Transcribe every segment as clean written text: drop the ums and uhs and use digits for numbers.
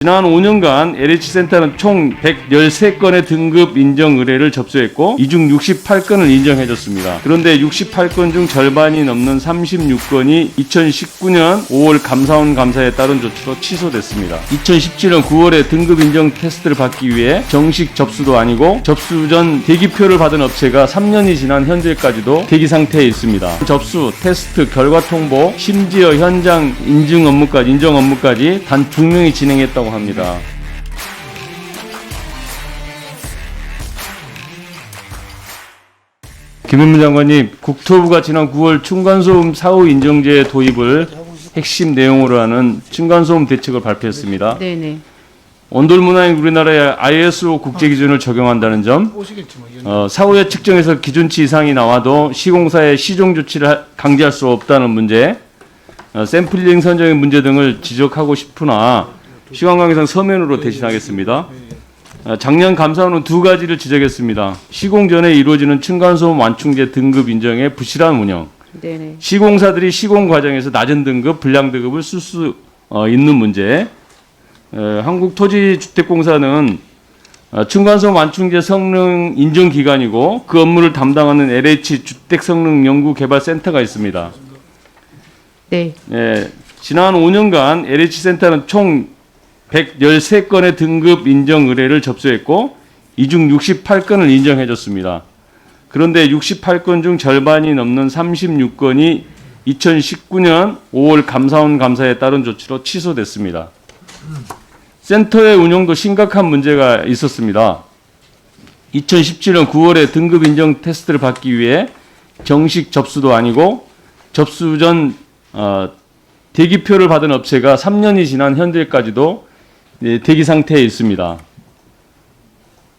지난 5년간 LH센터는 총 113건의 등급 인정 의뢰를 접수했고 이 중 68건을 인정해줬습니다. 그런데 68건 중 절반이 넘는 36건이 2019년 5월 감사원 감사에 따른 조치로 취소됐습니다. 2017년 9월에 등급 인정 테스트를 받기 위해 정식 접수도 아니고 접수 전 대기표를 받은 업체가 3년이 지난 현재까지도 대기 상태에 있습니다. 접수, 테스트, 결과 통보, 심지어 현장 인정 업무까지 단 2명이 진행했다고 합니다. 김은무 장관님, 국토부가 지난 9월 층간소음 사후 인정제 도입을 핵심 내용으로 하는 층간소음 대책을 발표했습니다. 네네. 온돌문화인 우리나라의 ISO 국제 기준을 적용한다는 점, 사후에 측정해서 기준치 이상이 나와도 시공사의 시정 조치를 강제할 수 없다는 문제, 샘플링 선정의 문제 등을 지적하고 싶으나 시간 관계상 서면으로 대신하겠습니다. 작년 감사원은 2가지를 지적했습니다. 시공 전에 이루어지는 층간소음 완충제 등급 인정의 부실한 운영, 네네. 시공사들이 시공 과정에서 낮은 등급, 불량 등급을 쓸 수 있는 문제, 한국토지주택공사는 층간소음 완충제 성능 인정 기관이고 그 업무를 담당하는 LH 주택성능연구개발센터가 있습니다. 네. 지난 5년간 LH센터는 총 113건의 등급 인정 의뢰를 접수했고 이 중 68건을 인정해줬습니다. 그런데 68건 중 절반이 넘는 36건이 2019년 5월 감사원 감사에 따른 조치로 취소됐습니다. 센터의 운영도 심각한 문제가 있었습니다. 2017년 9월에 등급 인정 테스트를 받기 위해 정식 접수도 아니고 접수 전 대기표를 받은 업체가 3년이 지난 현재까지도 대기 상태에 있습니다.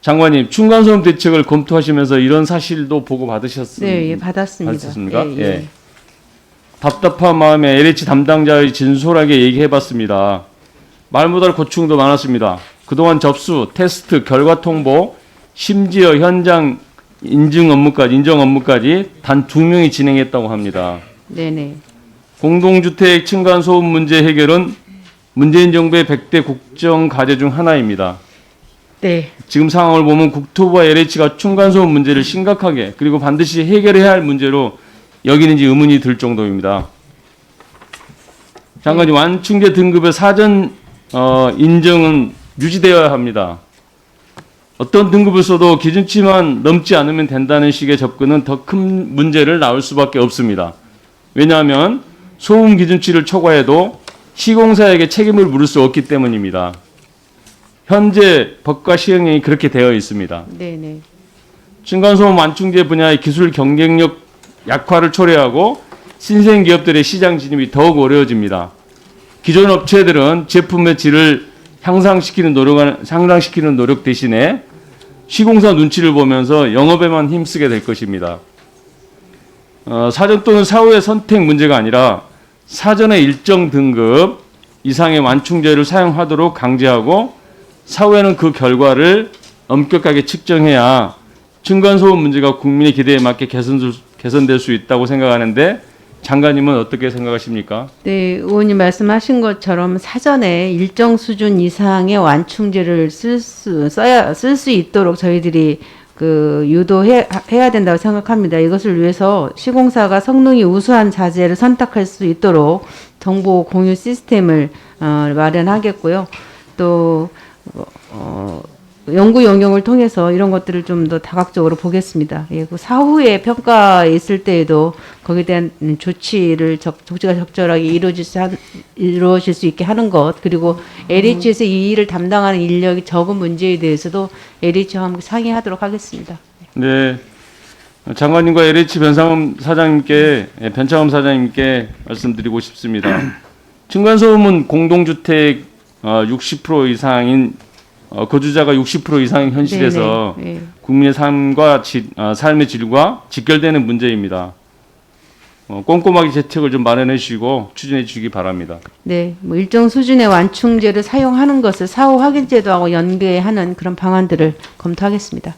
장관님, 층간소음 대책을 검토하시면서 이런 사실도 보고 받으셨습니까? 네, 예, 받았습니다. 예. 답답한 마음에 LH 담당자의 진솔하게 얘기해봤습니다. 말 못할 고충도 많았습니다. 그동안 접수, 테스트, 결과 통보, 심지어 현장 인정 업무까지 단 2명이 진행했다고 합니다. 네네. 공동주택 층간소음 문제 해결은 문재인 정부의 100대 국정과제 중 하나입니다. 네. 지금 상황을 보면 국토부와 LH가 층간소음 문제를 심각하게 그리고 반드시 해결해야 할 문제로 여기는지 의문이 들 정도입니다. 장관님, 완충제 등급의 사전 인정은 유지되어야 합니다. 어떤 등급을 써도 기준치만 넘지 않으면 된다는 식의 접근은 더 큰 문제를 낳을 수밖에 없습니다. 왜냐하면 소음 기준치를 초과해도 시공사에게 책임을 물을 수 없기 때문입니다. 현재 법과 시행령이 그렇게 되어 있습니다. 네네. 층간소음 완충제 분야의 기술 경쟁력 약화를 초래하고 신생 기업들의 시장 진입이 더욱 어려워집니다. 기존 업체들은 제품의 질을 향상시키는 노력 대신에 시공사 눈치를 보면서 영업에만 힘쓰게 될 것입니다. 사전 또는 사후의 선택 문제가 아니라 사전에 일정 등급 이상의 완충제를 사용하도록 강제하고 사후에는 그 결과를 엄격하게 측정해야 층간소음 문제가 국민의 기대에 맞게 개선될 수 있다고 생각하는데 장관님은 어떻게 생각하십니까? 네, 의원님 말씀하신 것처럼 사전에 일정 수준 이상의 완충제를 쓸 수 있도록 저희들이 유도해야 된다고 생각합니다. 이것을 위해서 시공사가 성능이 우수한 자재를 선택할 수 있도록 정보 공유 시스템을 마련하겠고요. 또 연구 용역을 통해서 이런 것들을 좀 더 다각적으로 보겠습니다. 예, 그 사후에 평가에 있을 때에도 거기에 대한 조치가 적절하게 이루어질 수 있게 하는 것, 그리고 LH에서 이 일을 담당하는 인력이 적은 문제에 대해서도 LH와 함께 상의하도록 하겠습니다. 네, 장관님과 LH 변창흠 사장님께 말씀드리고 싶습니다. 층간소음은 공동주택 60% 이상인 거주자가 60% 이상인 현실에서 네네. 국민의 삶의 질과 직결되는 문제입니다. 꼼꼼하게 대책을 좀 마련해 주시고 추진해 주시기 바랍니다. 네, 일정 수준의 완충제를 사용하는 것을 사후 확인 제도하고 연계하는 그런 방안들을 검토하겠습니다.